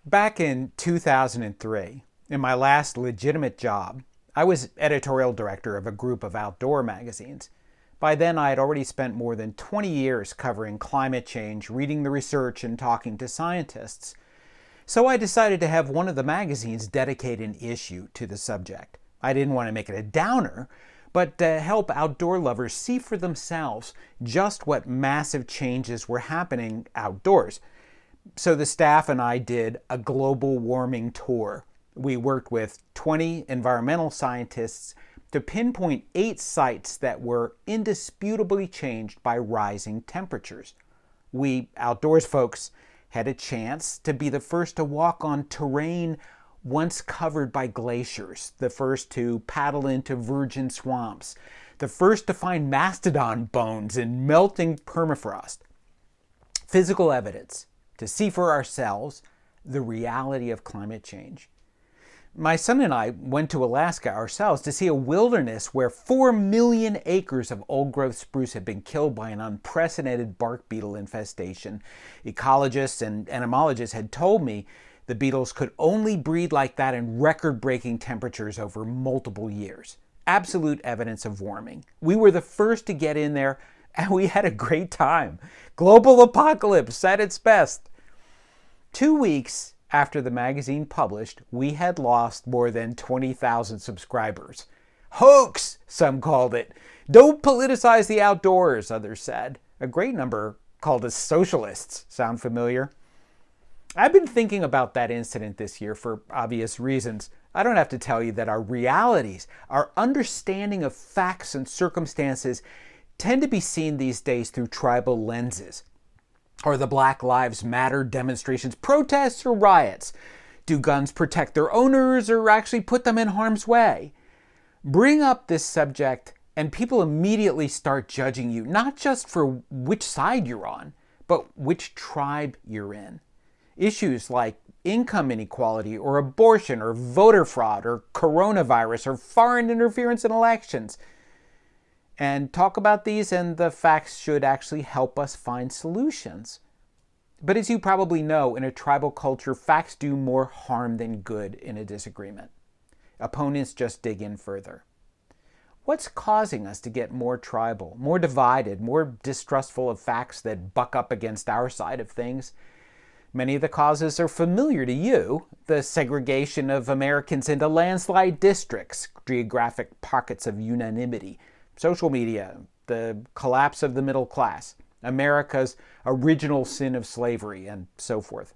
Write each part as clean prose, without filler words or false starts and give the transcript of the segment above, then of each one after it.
Back in 2003, in my last legitimate job, I was editorial director of a group of outdoor magazines. By then, I had already spent more than 20 years covering climate change, reading the research, and talking to scientists. So I decided to have one of the magazines dedicate an issue to the subject. I didn't want to make it a downer, but to help outdoor lovers see for themselves just what massive changes were happening outdoors. So the staff and I did a global warming tour. We worked with 20 environmental scientists to pinpoint 8 sites that were indisputably changed by rising temperatures. We outdoors folks had a chance to be the first to walk on terrain once covered by glaciers, the first to paddle into virgin swamps, the first to find mastodon bones in melting permafrost. Physical evidence to see for ourselves the reality of climate change. My son and I went to Alaska ourselves to see a wilderness where 4 million acres of old-growth spruce had been killed by an unprecedented bark beetle infestation. Ecologists and entomologists had told me the beetles could only breed like that in record-breaking temperatures over multiple years. Absolute evidence of warming. We were the first to get in there, and we had a great time. Global apocalypse at its best. 2 weeks after the magazine published, we had lost more than 20,000 subscribers. Hoax, some called it. Don't politicize the outdoors, others said. A great number called us socialists. Sound familiar? I've been thinking about that incident this year for obvious reasons. I don't have to tell you that our realities, our understanding of facts and circumstances tend to be seen these days through tribal lenses. Are the Black Lives Matter demonstrations protests or riots? Do guns protect their owners or actually put them in harm's way? Bring up this subject and people immediately start judging you, not just for which side you're on, but which tribe you're in. Issues like income inequality or abortion or voter fraud or coronavirus or foreign interference in elections. And talk about these, and the facts should actually help us find solutions. But as you probably know, in a tribal culture, facts do more harm than good in a disagreement. Opponents just dig in further. What's causing us to get more tribal, more divided, more distrustful of facts that buck up against our side of things? Many of the causes are familiar to you. The segregation of Americans into landslide districts, geographic pockets of unanimity, social media, the collapse of the middle class, America's original sin of slavery, and so forth.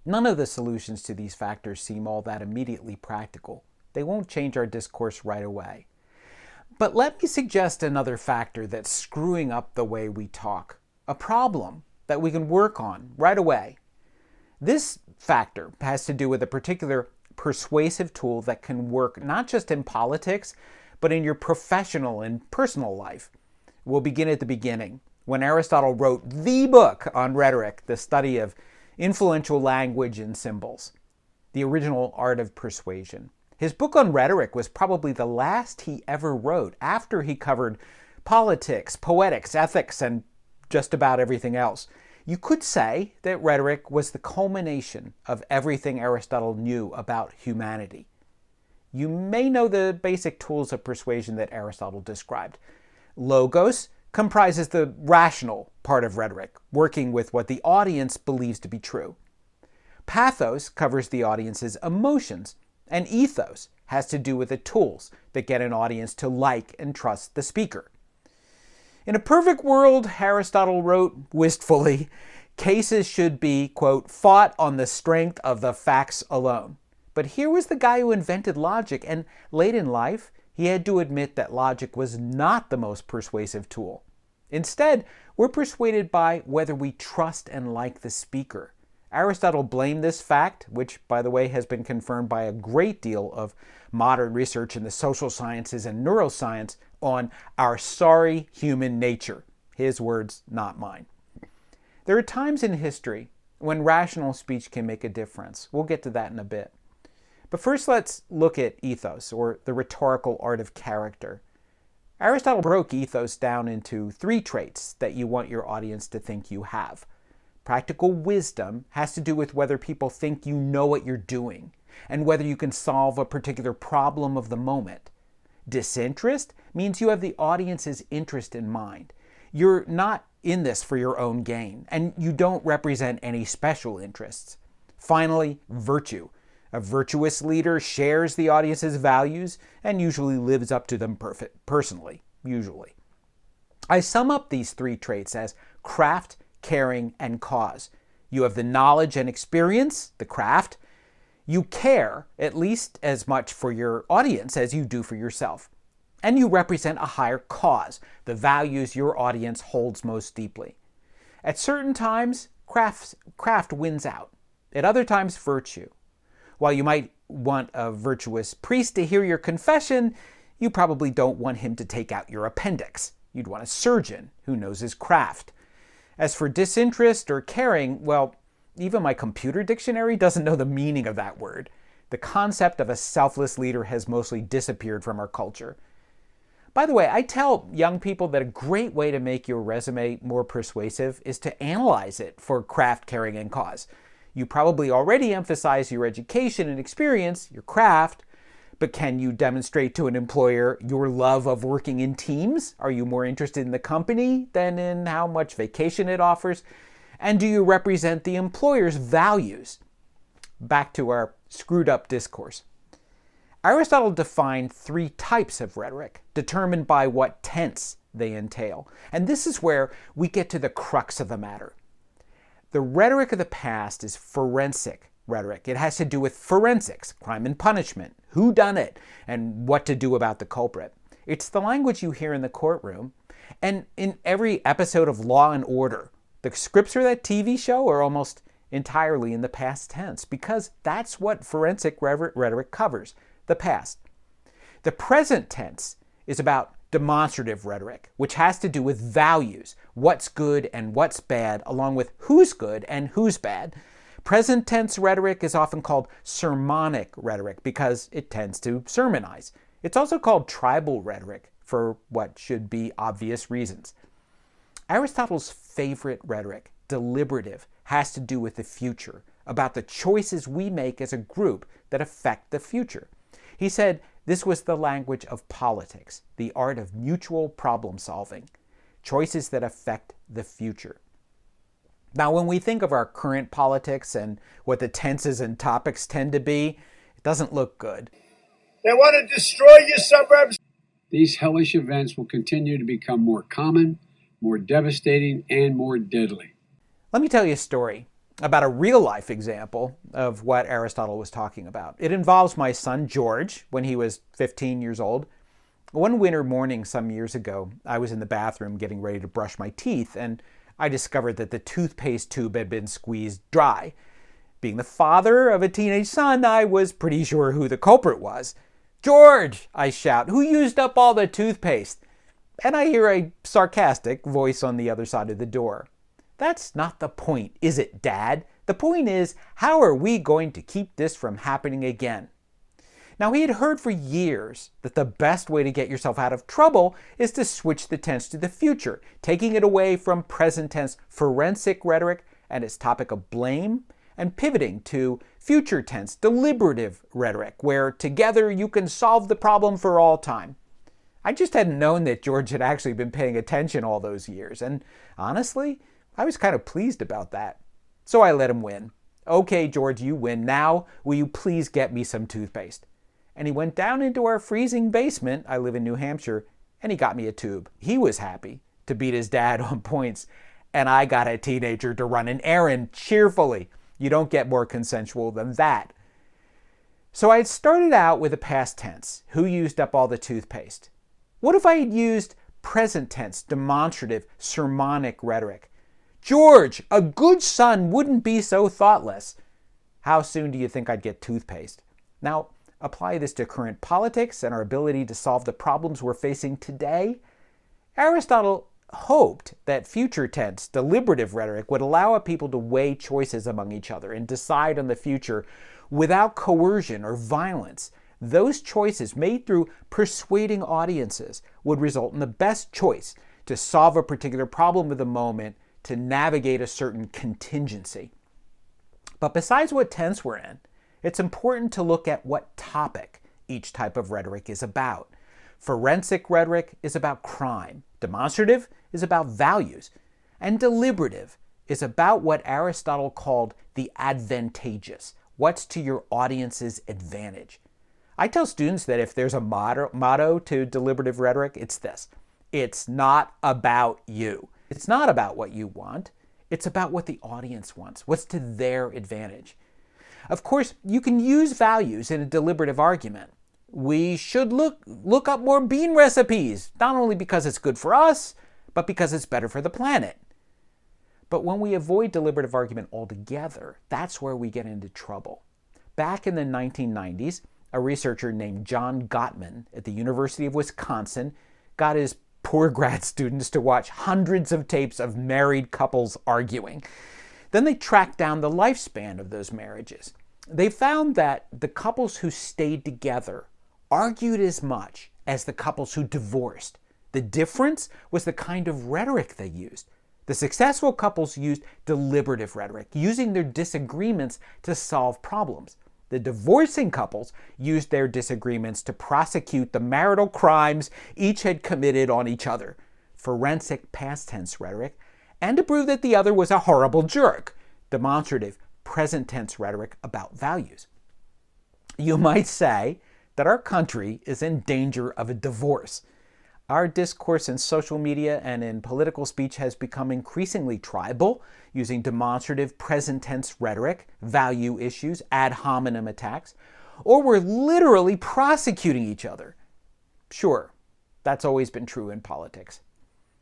None of the solutions to these factors seem all that immediately practical. They won't change our discourse right away. But let me suggest another factor that's screwing up the way we talk, a problem that we can work on right away. This factor has to do with a particular persuasive tool that can work not just in politics, but in your professional and personal life. We'll begin at the beginning, when Aristotle wrote the book on rhetoric, the study of influential language and symbols, the original art of persuasion. His book on rhetoric was probably the last he ever wrote after he covered politics, poetics, ethics, and just about everything else. You could say that rhetoric was the culmination of everything Aristotle knew about humanity. You may know the basic tools of persuasion that Aristotle described. Logos comprises the rational part of rhetoric, working with what the audience believes to be true. Pathos covers the audience's emotions, and ethos has to do with the tools that get an audience to like and trust the speaker. In a perfect world, Aristotle wrote wistfully, cases should be, quote, fought on the strength of the facts alone. But here was the guy who invented logic, and late in life, he had to admit that logic was not the most persuasive tool. Instead, we're persuaded by whether we trust and like the speaker. Aristotle blamed this fact, which, by the way, has been confirmed by a great deal of modern research in the social sciences and neuroscience, on our sorry human nature. His words, not mine. There are times in history when rational speech can make a difference. We'll get to that in a bit. But first, let's look at ethos, or the rhetorical art of character. Aristotle broke ethos down into 3 traits that you want your audience to think you have: Practical wisdom has to do with whether people think you know what you're doing and whether you can solve a particular problem of the moment. Disinterest means you have the audience's interest in mind. You're not in this for your own gain, and you don't represent any special interests. Finally, virtue. A virtuous leader shares the audience's values and usually lives up to them personally, usually. I sum up these three traits as craft, caring, and cause. You have the knowledge and experience, the craft. You care at least as much for your audience as you do for yourself. And you represent a higher cause, the values your audience holds most deeply. At certain times, craft wins out. At other times, virtue. While you might want a virtuous priest to hear your confession, you probably don't want him to take out your appendix. You'd want a surgeon who knows his craft. As for disinterest or caring, well, even my computer dictionary doesn't know the meaning of that word. The concept of a selfless leader has mostly disappeared from our culture. By the way, I tell young people that a great way to make your resume more persuasive is to analyze it for craft, caring, and cause. You probably already emphasize your education and experience, your craft, but can you demonstrate to an employer your love of working in teams? Are you more interested in the company than in how much vacation it offers? And do you represent the employer's values? Back to our screwed up discourse. Aristotle defined three types of rhetoric, determined by what tense they entail. And this is where we get to the crux of the matter. The rhetoric of the past is forensic rhetoric. It has to do with forensics, crime and punishment, who done it, and what to do about the culprit. It's the language you hear in the courtroom and in every episode of Law and Order. The scripts for that TV show are almost entirely in the past tense because that's what forensic rhetoric covers, the past. The present tense is about demonstrative rhetoric, which has to do with values, what's good and what's bad, along with who's good and who's bad. Present tense rhetoric is often called sermonic rhetoric because it tends to sermonize. It's also called tribal rhetoric for what should be obvious reasons. Aristotle's favorite rhetoric, deliberative, has to do with the future, about the choices we make as a group that affect the future. He said this was the language of politics, the art of mutual problem solving, choices that affect the future. Now, when we think of our current politics and what the tenses and topics tend to be, it doesn't look good. They want to destroy your suburbs. These hellish events will continue to become more common, more devastating, and more deadly. Let me tell you a story about a real-life example of what Aristotle was talking about. It involves my son George when he was 15 years old. One winter morning some years ago, I was in the bathroom getting ready to brush my teeth, and I discovered that the toothpaste tube had been squeezed dry. Being the father of a teenage son, I was pretty sure who the culprit was. "George!" I shout, "who used up all the toothpaste?" And I hear a sarcastic voice on the other side of the door. "That's not the point, is it, Dad? The point is, how are we going to keep this from happening again?" Now, he had heard for years that the best way to get yourself out of trouble is to switch the tense to the future, taking it away from present tense forensic rhetoric and its topic of blame, and pivoting to future tense deliberative rhetoric, where together you can solve the problem for all time. I just hadn't known that George had actually been paying attention all those years, and honestly, I was kind of pleased about that. So I let him win. "Okay, George, you win. Now, will you please get me some toothpaste?" And he went down into our freezing basement, I live in New Hampshire, and he got me a tube. He was happy to beat his dad on points, and I got a teenager to run an errand cheerfully. You don't get more consensual than that. So I had started out with a past tense, who used up all the toothpaste. What if I had used present tense, demonstrative, sermonic rhetoric? "George, a good son wouldn't be so thoughtless." How soon do you think I'd get toothpaste? Now, apply this to current politics and our ability to solve the problems we're facing today. Aristotle hoped that future tense, deliberative rhetoric would allow people to weigh choices among each other and decide on the future without coercion or violence. Those choices made through persuading audiences would result in the best choice to solve a particular problem of the moment, to navigate a certain contingency. But besides what tense we're in, it's important to look at what topic each type of rhetoric is about. Forensic rhetoric is about crime. Demonstrative is about values. And deliberative is about what Aristotle called the advantageous. What's to your audience's advantage? I tell students that if there's a motto to deliberative rhetoric, it's this. It's not about you. It's not about what you want. It's about what the audience wants, what's to their advantage. Of course, you can use values in a deliberative argument. We should look up more bean recipes, not only because it's good for us, but because it's better for the planet. But when we avoid deliberative argument altogether, that's where we get into trouble. Back in the 1990s, a researcher named John Gottman at the University of Wisconsin got his poor grad students to watch hundreds of tapes of married couples arguing. Then they tracked down the lifespan of those marriages. They found that the couples who stayed together argued as much as the couples who divorced. The difference was the kind of rhetoric they used. The successful couples used deliberative rhetoric, using their disagreements to solve problems. The divorcing couples used their disagreements to prosecute the marital crimes each had committed on each other, forensic past tense rhetoric, and to prove that the other was a horrible jerk, demonstrative present tense rhetoric about values. You might say that our country is in danger of a divorce. Our discourse in social media and in political speech has become increasingly tribal, using demonstrative present tense rhetoric, value issues, ad hominem attacks, or we're literally prosecuting each other. Sure, that's always been true in politics.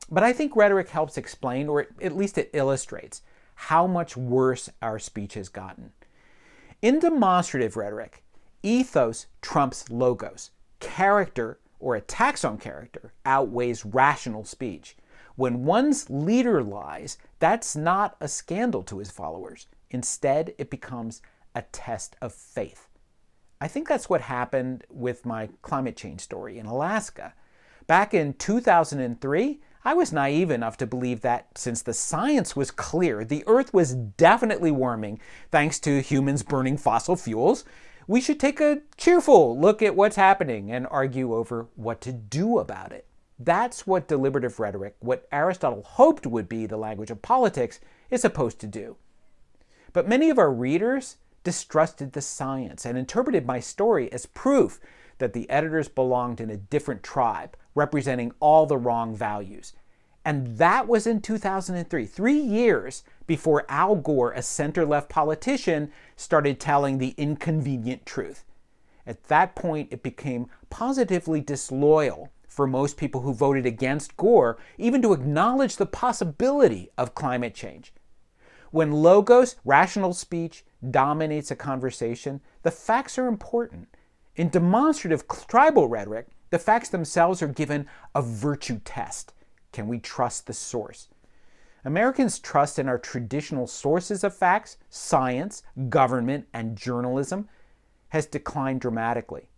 But I think rhetoric helps explain, or at least it illustrates, how much worse our speech has gotten. In demonstrative rhetoric, ethos trumps logos. Character or attacks on character outweighs rational speech. When one's leader lies, that's not a scandal to his followers. Instead, it becomes a test of faith. I think that's what happened with my climate change story in Alaska. Back in 2003, I was naive enough to believe that since the science was clear, the Earth was definitely warming thanks to humans burning fossil fuels, we should take a cheerful look at what's happening and argue over what to do about it. That's what deliberative rhetoric, what Aristotle hoped would be the language of politics, is supposed to do. But many of our readers distrusted the science and interpreted my story as proof that the editors belonged in a different tribe, representing all the wrong values. And that was in 2003, 3 years before Al Gore, a center-left politician, started telling the inconvenient truth. At that point, it became positively disloyal for most people who voted against Gore even to acknowledge the possibility of climate change. When logos, rational speech, dominates a conversation, the facts are important. In demonstrative tribal rhetoric, the facts themselves are given a virtue test. Can we trust the source? Americans' trust in our traditional sources of facts, science, government, and journalism has declined dramatically.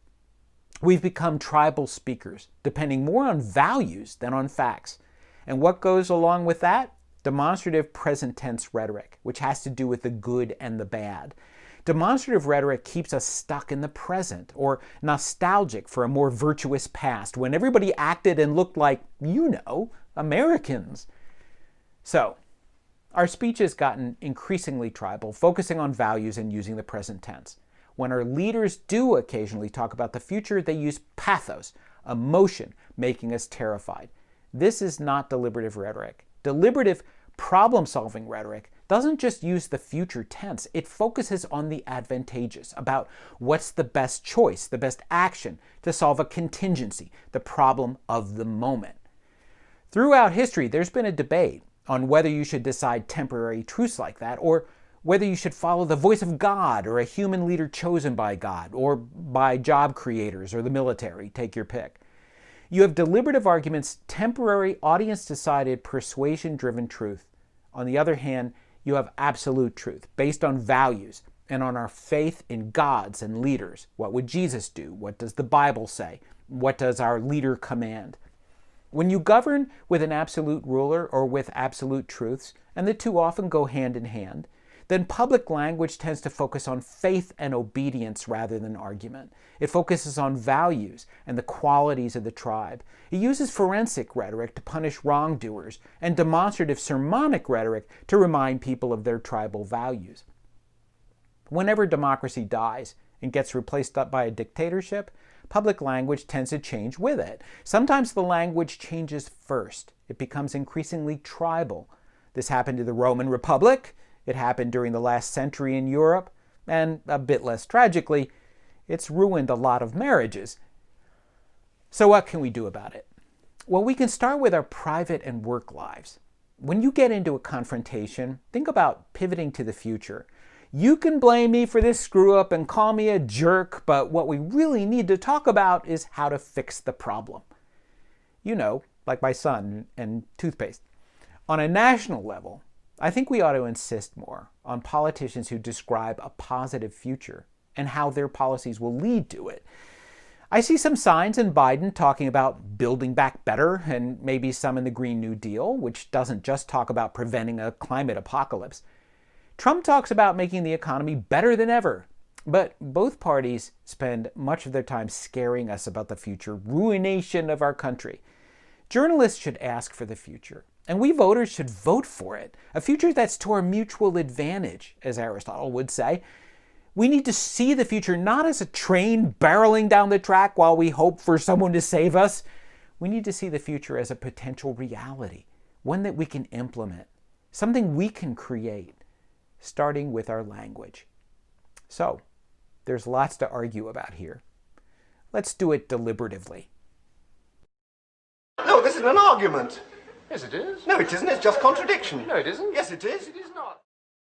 We've become tribal speakers, depending more on values than on facts. And what goes along with that? Demonstrative present tense rhetoric, which has to do with the good and the bad. Demonstrative rhetoric keeps us stuck in the present, or nostalgic for a more virtuous past, when everybody acted and looked like, Americans. So, our speech has gotten increasingly tribal, focusing on values and using the present tense. When our leaders do occasionally talk about the future, they use pathos, emotion, making us terrified. This is not deliberative rhetoric. Deliberative problem-solving rhetoric doesn't just use the future tense. It focuses on the advantageous, about what's the best choice, the best action to solve a contingency, the problem of the moment. Throughout history, there's been a debate on whether you should decide temporary truths like that, or whether you should follow the voice of God or a human leader chosen by God, or by job creators or the military, take your pick. You have deliberative arguments, temporary, audience-decided, persuasion-driven truth. On the other hand, you have absolute truth, based on values and on our faith in gods and leaders. What would Jesus do? What does the Bible say? What does our leader command? When you govern with an absolute ruler or with absolute truths, and the two often go hand in hand, then public language tends to focus on faith and obedience rather than argument. It focuses on values and the qualities of the tribe. It uses forensic rhetoric to punish wrongdoers and demonstrative sermonic rhetoric to remind people of their tribal values. Whenever democracy dies and gets replaced by a dictatorship, public language tends to change with it. Sometimes the language changes first. It becomes increasingly tribal. This happened to the Roman Republic. It happened during the last century in Europe, and a bit less tragically, it's ruined a lot of marriages. So what can we do about it? Well, we can start with our private and work lives. When you get into a confrontation, think about pivoting to the future. You can blame me for this screw up and call me a jerk, but what we really need to talk about is how to fix the problem. You know, like my son and toothpaste. On a national level, I think we ought to insist more on politicians who describe a positive future and how their policies will lead to it. I see some signs in Biden talking about building back better, and maybe some in the Green New Deal, which doesn't just talk about preventing a climate apocalypse. Trump talks about making the economy better than ever, but both parties spend much of their time scaring us about the future ruination of our country. Journalists should ask for the future, and we voters should vote for it. A future that's to our mutual advantage, as Aristotle would say. We need to see the future not as a train barreling down the track while we hope for someone to save us. We need to see the future as a potential reality, one that we can implement, something we can create, starting with our language. So, there's lots to argue about here. Let's do it deliberatively. No, this isn't an argument. Yes, it is. No, it isn't. It's just contradiction. No, it isn't. Yes, it is. It is not.